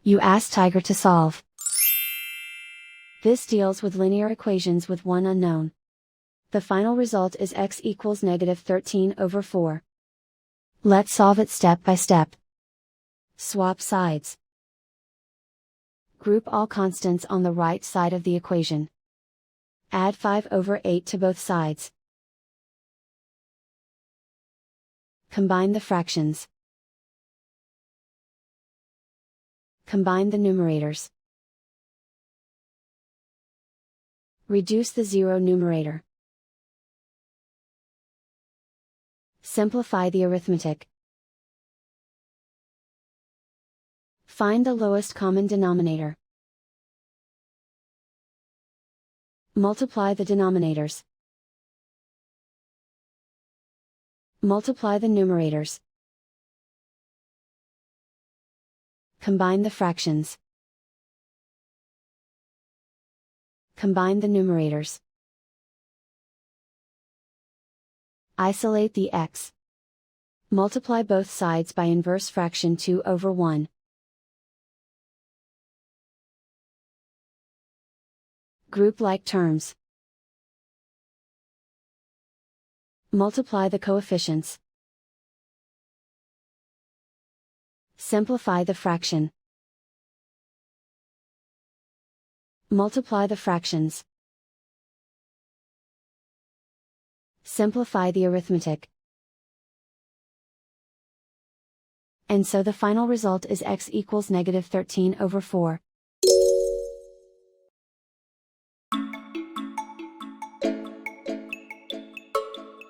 You ask Tiger to solve. This deals with linear equations with one unknown. The final result is x equals -13/4. Let's solve it step by step. Swap sides. Group all constants on the right side of the equation. Add 5/8 to both sides. Combine the fractions. Combine the numerators. Reduce the zero numerator. Simplify the arithmetic. Find the lowest common denominator. Multiply the denominators. Multiply the numerators. Combine the fractions. Combine the numerators. Isolate the x. Multiply both sides by inverse fraction 2/1. Group like terms. Multiply the coefficients. Simplify the fraction. Multiply the fractions. Simplify the arithmetic. And so the final result is x equals -13/4.